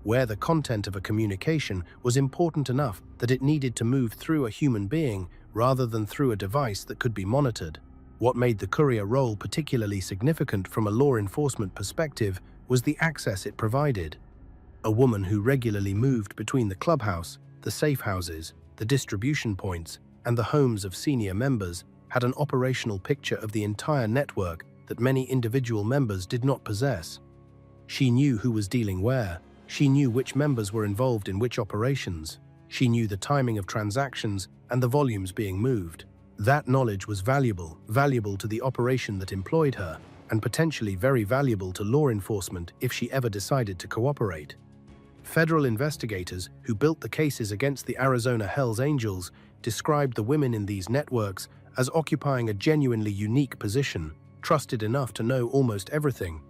[SPEAKER 1] where the content of a communication was important enough that it needed to move through a human being rather than through a device that could be monitored. What made the courier role particularly significant from a law enforcement perspective was the access it provided. A woman who regularly moved between the clubhouse, the safe houses, the distribution points, and the homes of senior members had an operational picture of the entire network that many individual members did not possess. She knew who was dealing where. She knew which members were involved in which operations. She knew the timing of transactions and the volumes being moved. That knowledge was valuable to the operation that employed her, and potentially very valuable to law enforcement if she ever decided to cooperate. Federal investigators who built the cases against the Arizona Hells Angels described the women in these networks as occupying a genuinely unique position, trusted enough to know almost everything,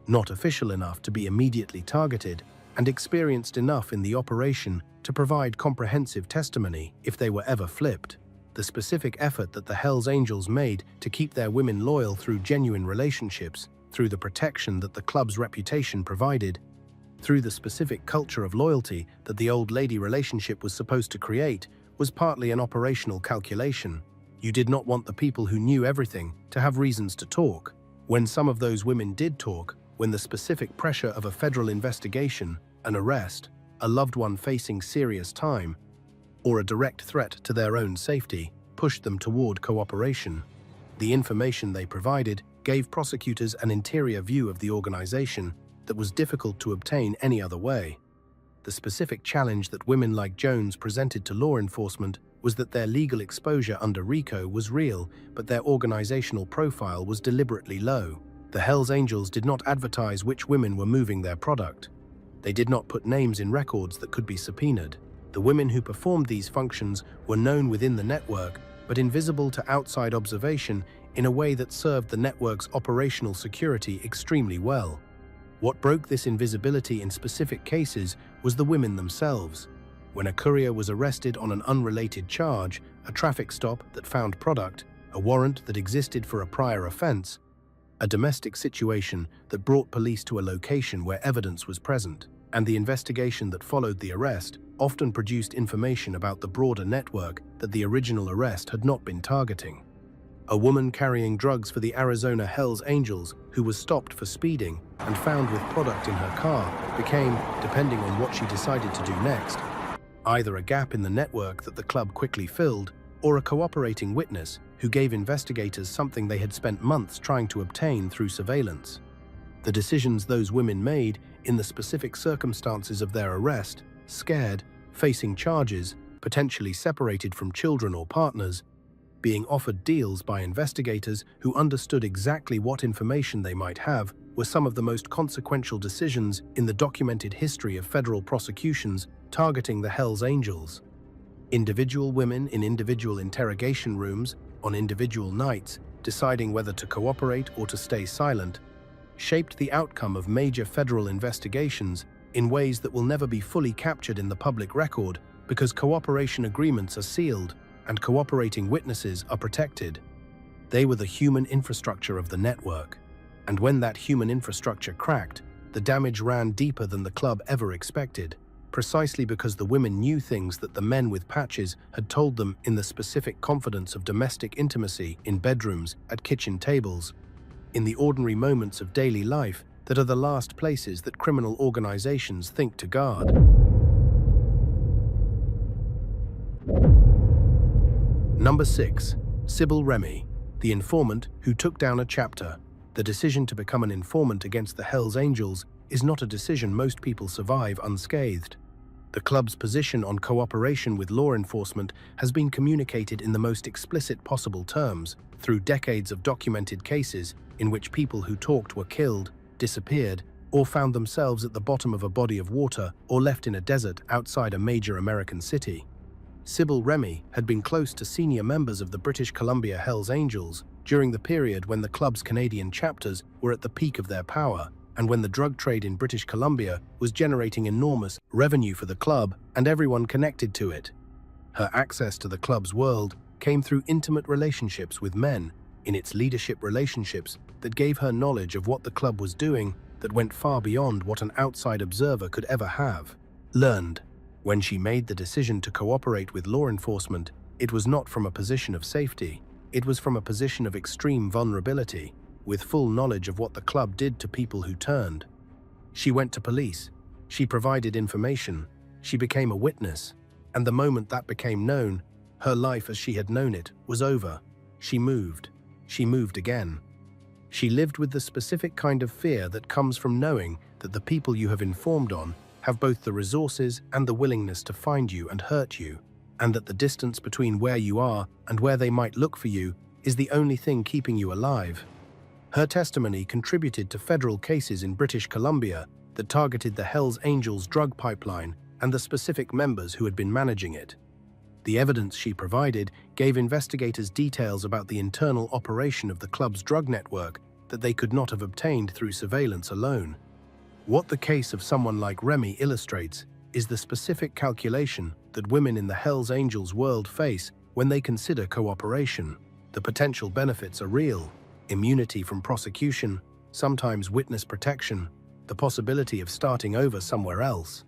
[SPEAKER 1] not official enough to be immediately targeted, and experienced enough in the operation to provide comprehensive testimony if they were ever flipped. The specific effort that the Hells Angels made to keep their women loyal through genuine relationships, through the protection that the club's reputation provided, through the specific culture of loyalty that the old lady relationship was supposed to create, was partly an operational calculation. You did not want the people who knew everything to have reasons to talk. When some of those women did talk, when the specific pressure of a federal investigation, an arrest, a loved one facing serious time, or a direct threat to their own safety, pushed them toward cooperation. The information they provided gave prosecutors an interior view of the organization that was difficult to obtain any other way. The specific challenge that women like Jones presented to law enforcement was that their legal exposure under RICO was real, but their organizational profile was deliberately low. The Hells Angels did not advertise which women were moving their product. They did not put names in records that could be subpoenaed. The women who performed these functions were known within the network, but invisible to outside observation in a way that served the network's operational security extremely well. What broke this invisibility in specific cases was the women themselves. When a courier was arrested on an unrelated charge, a traffic stop that found product, a warrant that existed for a prior offense, a domestic situation that brought police to a location where evidence was present, and the investigation that followed the arrest often produced information about the broader network that the original arrest had not been targeting. A woman carrying drugs for the Arizona Hells Angels who was stopped for speeding and found with product in her car became, depending on what she decided to do next, either a gap in the network that the club quickly filled or a cooperating witness who gave investigators something they had spent months trying to obtain through surveillance. The decisions those women made in the specific circumstances of their arrest, scared, facing charges, potentially separated from children or partners, being offered deals by investigators who understood exactly what information they might have, were some of the most consequential decisions in the documented history of federal prosecutions targeting the Hells Angels. Individual women in individual interrogation rooms, on individual nights, deciding whether to cooperate or to stay silent, shaped the outcome of major federal investigations in ways that will never be fully captured in the public record because cooperation agreements are sealed and cooperating witnesses are protected. They were the human infrastructure of the network, and when that human infrastructure cracked, the damage ran deeper than the club ever expected, precisely because the women knew things that the men with patches had told them in the specific confidence of domestic intimacy in bedrooms, at kitchen tables, in the ordinary moments of daily life that are the last places that criminal organizations think to guard. Number 6. Sybil Remy, the informant who took down a chapter. The decision to become an informant against the Hells Angels is not a decision most people survive unscathed. The club's position on cooperation with law enforcement has been communicated in the most explicit possible terms through decades of documented cases in which people who talked were killed, disappeared, or found themselves at the bottom of a body of water or left in a desert outside a major American city. Sybil Remy had been close to senior members of the British Columbia Hells Angels during the period when the club's Canadian chapters were at the peak of their power and when the drug trade in British Columbia was generating enormous revenue for the club and everyone connected to it. Her access to the club's world came through intimate relationships with men, in its leadership relationships that gave her knowledge of what the club was doing that went far beyond what an outside observer could ever have learned. When she made the decision to cooperate with law enforcement, it was not from a position of safety. It was from a position of extreme vulnerability, with full knowledge of what the club did to people who turned. She went to police. She provided information. She became a witness. And the moment that became known, her life as she had known it was over. She moved. She moved again. She lived with the specific kind of fear that comes from knowing that the people you have informed on have both the resources and the willingness to find you and hurt you, and that the distance between where you are and where they might look for you is the only thing keeping you alive. Her testimony contributed to federal cases in British Columbia that targeted the Hells Angels drug pipeline and the specific members who had been managing it. The evidence she provided gave investigators details about the internal operation of the club's drug network that they could not have obtained through surveillance alone. What the case of someone like Remy illustrates is the specific calculation that women in the Hells Angels world face when they consider cooperation. The potential benefits are real: immunity from prosecution, sometimes witness protection, the possibility of starting over somewhere else.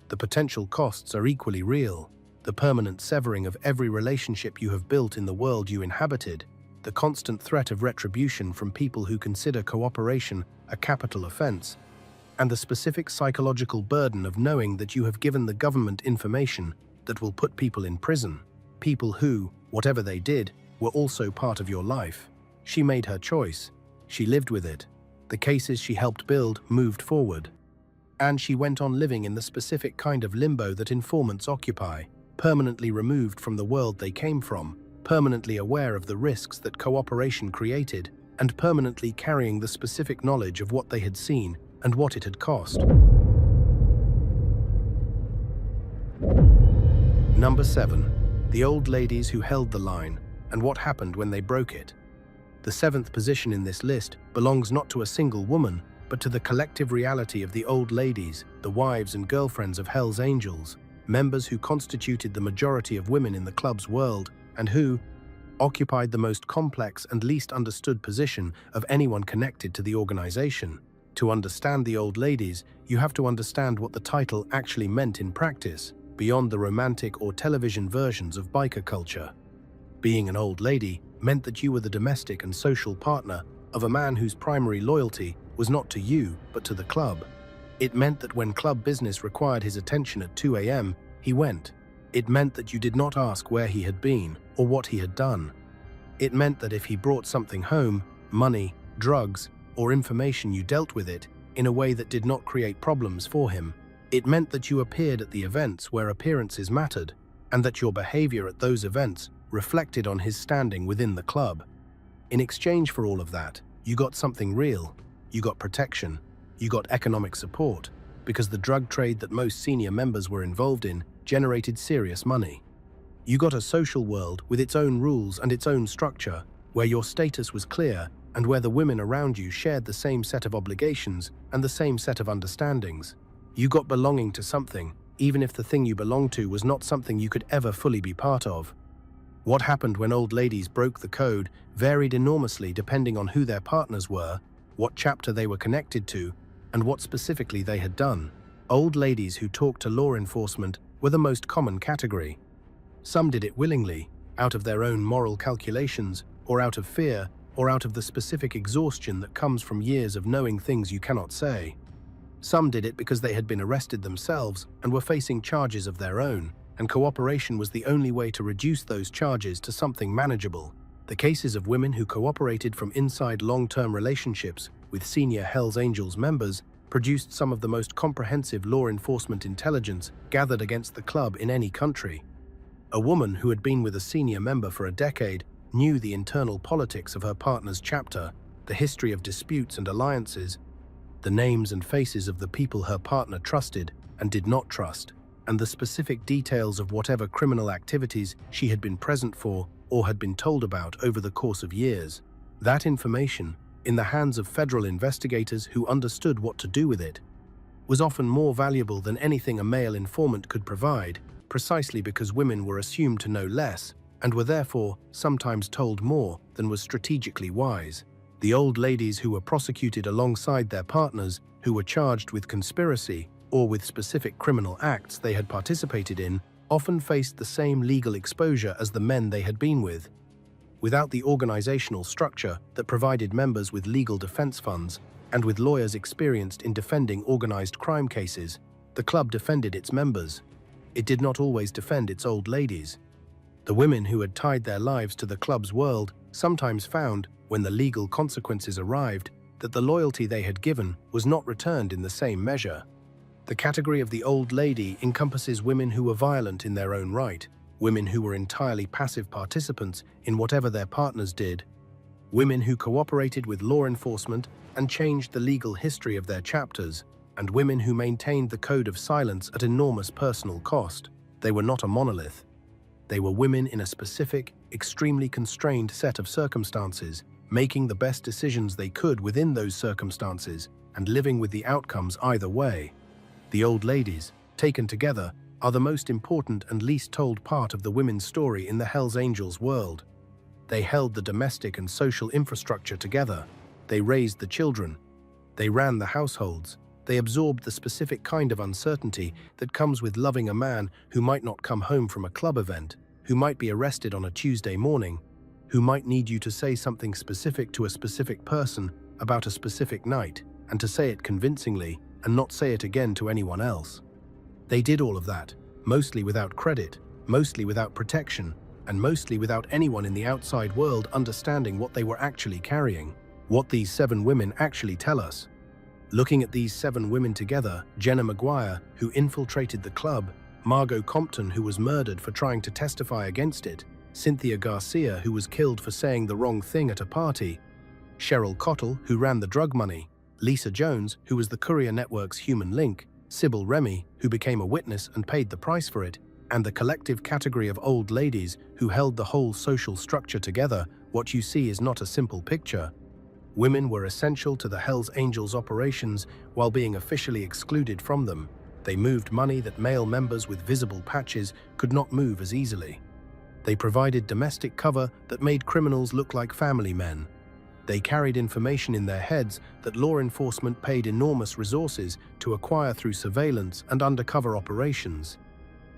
[SPEAKER 1] The potential costs are equally real: the permanent severing of every relationship you have built in the world you inhabited, the constant threat of retribution from people who consider cooperation a capital offense, and the specific psychological burden of knowing that you have given the government information that will put people in prison, people who, whatever they did, were also part of your life. She made her choice. She lived with it. The cases she helped build moved forward. And she went on living in the specific kind of limbo that informants occupy. permanently removed from the world they came from, permanently aware of the risks that cooperation created, and permanently carrying the specific knowledge of what they had seen and what it had cost. Number 7. The old ladies who held the line, and what happened when they broke it. The 7th position in this list belongs not to a single woman, but to the collective reality of the old ladies, the wives and girlfriends of Hell's Angels, members who constituted the majority of women in the club's world, and who occupied the most complex and least understood position of anyone connected to the organization. To understand the old ladies, you have to understand what the title actually meant in practice, beyond the romantic or television versions of biker culture. Being an old lady meant that you were the domestic and social partner of a man whose primary loyalty was not to you, but to the club. It meant that when club business required his attention at 2 a.m., he went. It meant that you did not ask where he had been or what he had done. It meant that if he brought something home, money, drugs, or information, you dealt with it in a way that did not create problems for him. It meant that you appeared at the events where appearances mattered, and that your behavior at those events reflected on his standing within the club. In exchange for all of that, you got something real. You got protection. You got economic support, because the drug trade that most senior members were involved in generated serious money. You got a social world with its own rules and its own structure, where your status was clear and where the women around you shared the same set of obligations and the same set of understandings. You got belonging to something, even if the thing you belonged to was not something you could ever fully be part of. What happened when old ladies broke the code varied enormously depending on who their partners were, what chapter they were connected to, and what specifically they had done. Old ladies who talked to law enforcement were the most common category. Some did it willingly, out of their own moral calculations, or out of fear, or out of the specific exhaustion that comes from years of knowing things you cannot say. Some did it because they had been arrested themselves and were facing charges of their own, and cooperation was the only way to reduce those charges to something manageable. The cases of women who cooperated from inside long-term relationships with senior Hells Angels members produced some of the most comprehensive law enforcement intelligence gathered against the club in any country. A woman who had been with a senior member for a decade knew the internal politics of her partner's chapter, the history of disputes and alliances, the names and faces of the people her partner trusted and did not trust, and the specific details of whatever criminal activities she had been present for or had been told about over the course of years. That information, in the hands of federal investigators who understood what to do with it, was often more valuable than anything a male informant could provide, precisely because women were assumed to know less and were therefore sometimes told more than was strategically wise. The old ladies who were prosecuted alongside their partners, who were charged with conspiracy or with specific criminal acts they had participated in, often faced the same legal exposure as the men they had been with. Without the organizational structure that provided members with legal defense funds and with lawyers experienced in defending organized crime cases, the club defended its members. It did not always defend its old ladies. The women who had tied their lives to the club's world sometimes found, when the legal consequences arrived, that the loyalty they had given was not returned in the same measure. The category of the old lady encompasses women who were violent in their own right, women who were entirely passive participants in whatever their partners did, women who cooperated with law enforcement and changed the legal history of their chapters, and women who maintained the code of silence at enormous personal cost. They were not a monolith. They were women in a specific, extremely constrained set of circumstances, making the best decisions they could within those circumstances and living with the outcomes either way. The old ladies, taken together, are the most important and least told part of the women's story in the Hells Angels world. They held the domestic and social infrastructure together. They raised the children. They ran the households. They absorbed the specific kind of uncertainty that comes with loving a man who might not come home from a club event, who might be arrested on a Tuesday morning, who might need you to say something specific to a specific person about a specific night, and to say it convincingly and not say it again to anyone else. They did all of that, mostly without credit, mostly without protection, and mostly without anyone in the outside world understanding what they were actually carrying, what these 7 women actually tell us. Looking at these 7 women together, Jenna Maguire, who infiltrated the club, Margot Compton, who was murdered for trying to testify against it, Cynthia Garcia, who was killed for saying the wrong thing at a party, Cheryl Cottle, who ran the drug money, Lisa Jones, who was the Courier Network's human link, Sybil Remy, who became a witness and paid the price for it, and the collective category of old ladies who held the whole social structure together. What you see is not a simple picture. Women were essential to the Hells Angels operations while being officially excluded from them. They moved money that male members with visible patches could not move as easily. They provided domestic cover that made criminals look like family men. They carried information in their heads that law enforcement paid enormous resources to acquire through surveillance and undercover operations.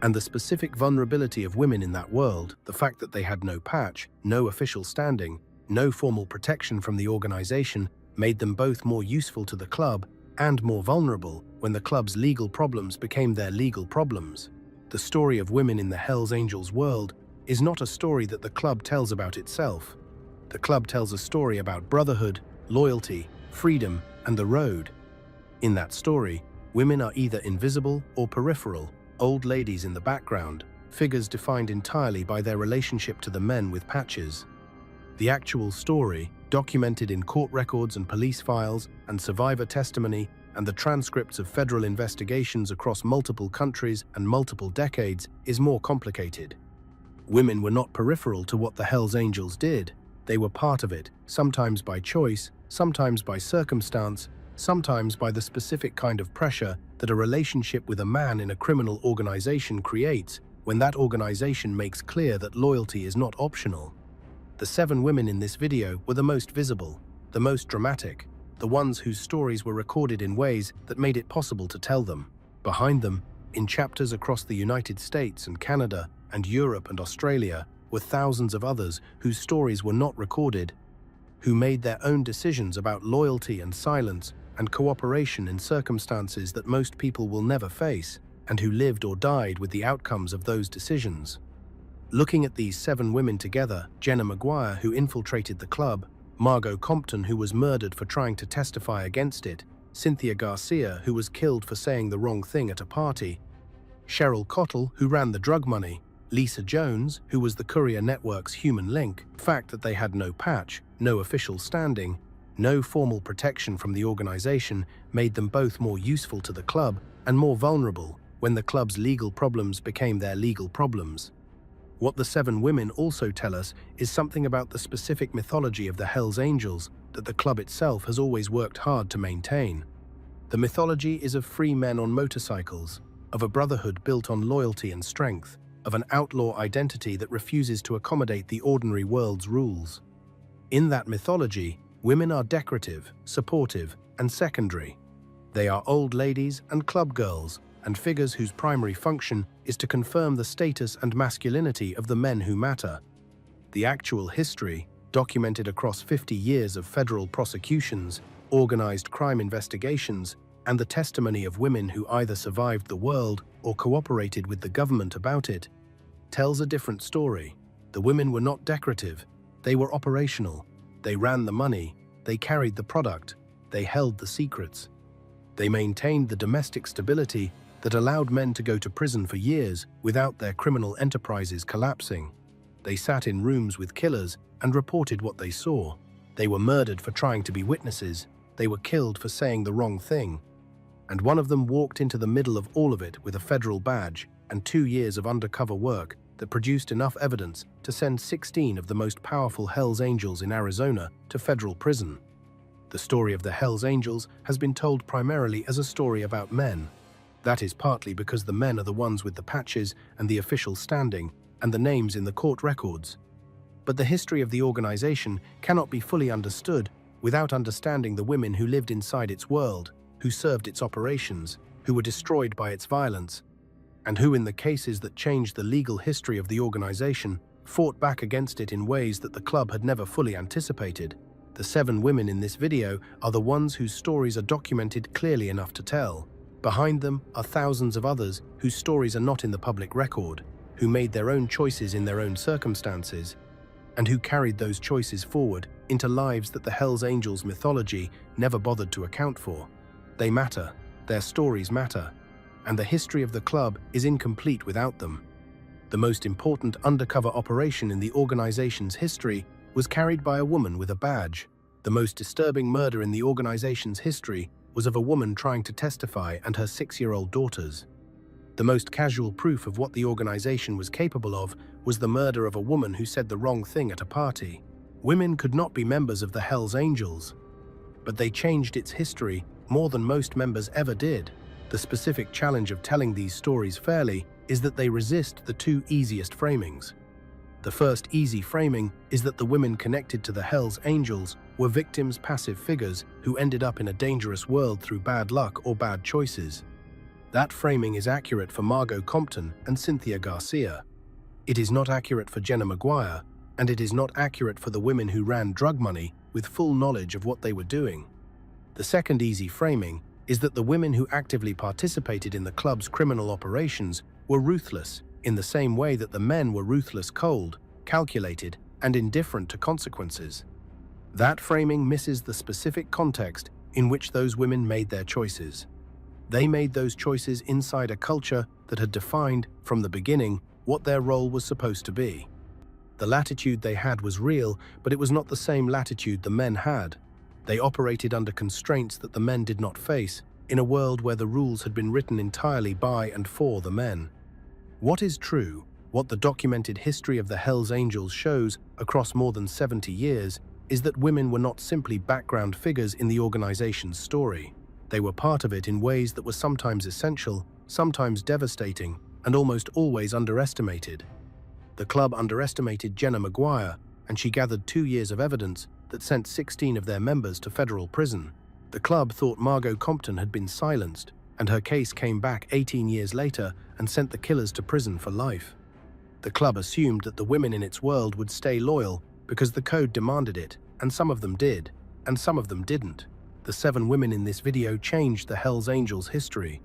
[SPEAKER 1] And the specific vulnerability of women in that world, the fact that they had no patch, no official standing, no formal protection from the organization, made them both more useful to the club and more vulnerable when the club's legal problems became their legal problems. The story of women in the Hells Angels world is not a story that the club tells about itself. The club tells a story about brotherhood, loyalty, freedom, and the road. In that story, women are either invisible or peripheral, old ladies in the background, figures defined entirely by their relationship to the men with patches. The actual story, documented in court records and police files and survivor testimony and the transcripts of federal investigations across multiple countries and multiple decades, is more complicated. Women were not peripheral to what the Hells Angels did. They were part of it, sometimes by choice, sometimes by circumstance, sometimes by the specific kind of pressure that a relationship with a man in a criminal organization creates when that organization makes clear that loyalty is not optional. The 7 women in this video were the most visible, the most dramatic, the ones whose stories were recorded in ways that made it possible to tell them. Behind them, in chapters across the United States and Canada and Europe and Australia, were thousands of others whose stories were not recorded, who made their own decisions about loyalty and silence and cooperation in circumstances that most people will never face, and who lived or died with the outcomes of those decisions. Looking at these 7 women together, Jenna Maguire, who infiltrated the club, Margot Compton, who was murdered for trying to testify against it, Cynthia Garcia, who was killed for saying the wrong thing at a party, Cheryl Cottle, who ran the drug money, Lisa Jones, who was the Courier Network's human link, the fact that they had no patch, no official standing, no formal protection from the organization made them both more useful to the club and more vulnerable when the club's legal problems became their legal problems. What the 7 women also tell us is something about the specific mythology of the Hells Angels that the club itself has always worked hard to maintain. The mythology is of free men on motorcycles, of a brotherhood built on loyalty and strength, of an outlaw identity that refuses to accommodate the ordinary world's rules. In that mythology, women are decorative, supportive, and secondary. They are old ladies and club girls, and figures whose primary function is to confirm the status and masculinity of the men who matter. The actual history, documented across 50 years of federal prosecutions, organized crime investigations, and the testimony of women who either survived the world or cooperated with the government about it, tells a different story. The women were not decorative, they were operational. They ran the money, they carried the product, they held the secrets. They maintained the domestic stability that allowed men to go to prison for years without their criminal enterprises collapsing. They sat in rooms with killers and reported what they saw. They were murdered for trying to be witnesses. They were killed for saying the wrong thing. And one of them walked into the middle of all of it with a federal badge and 2 years of undercover work that produced enough evidence to send 16 of the most powerful Hells Angels in Arizona to federal prison. The story of the Hells Angels has been told primarily as a story about men. That is partly because the men are the ones with the patches and the official standing and the names in the court records. But the history of the organization cannot be fully understood without understanding the women who lived inside its world, who served its operations, who were destroyed by its violence, and who, in the cases that changed the legal history of the organization, fought back against it in ways that the club had never fully anticipated. The 7 women in this video are the ones whose stories are documented clearly enough to tell. Behind them are thousands of others whose stories are not in the public record, who made their own choices in their own circumstances, and who carried those choices forward into lives that the Hells Angels mythology never bothered to account for. They matter, their stories matter, and the history of the club is incomplete without them. The most important undercover operation in the organization's history was carried by a woman with a badge. The most disturbing murder in the organization's history was of a woman trying to testify and her 6-year-old daughters. The most casual proof of what the organization was capable of was the murder of a woman who said the wrong thing at a party. Women could not be members of the Hells Angels, but they changed its history more than most members ever did. The specific challenge of telling these stories fairly is that they resist the two easiest framings. The first easy framing is that the women connected to the Hells Angels were victims, passive figures who ended up in a dangerous world through bad luck or bad choices. That framing is accurate for Margot Compton and Cynthia Garcia. It is not accurate for Jenna Maguire, and it is not accurate for the women who ran drug money with full knowledge of what they were doing. The second easy framing is that the women who actively participated in the club's criminal operations were ruthless in the same way that the men were ruthless, cold, calculated, and indifferent to consequences. That framing misses the specific context in which those women made their choices. They made those choices inside a culture that had defined, from the beginning, what their role was supposed to be. The latitude they had was real, but it was not the same latitude the men had. They operated under constraints that the men did not face, in a world where the rules had been written entirely by and for the men. What is true, what the documented history of the Hells Angels shows across more than 70 years, is that women were not simply background figures in the organization's story. They were part of it in ways that were sometimes essential, sometimes devastating, and almost always underestimated. The club underestimated Jenna Maguire, and she gathered 2 years of evidence that sent 16 of their members to federal prison. The club thought Margot Compton had been silenced, and her case came back 18 years later and sent the killers to prison for life. The club assumed that the women in its world would stay loyal because the code demanded it, and some of them did, and some of them didn't. The 7 women in this video changed the Hells Angels' history.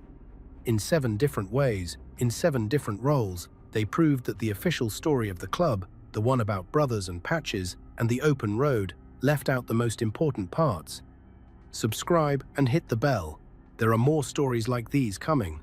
[SPEAKER 1] In 7 different ways, in 7 different roles, they proved that the official story of the club, the one about brothers and patches and the open road, left out the most important parts. Subscribe and hit the bell. There are more stories like these coming.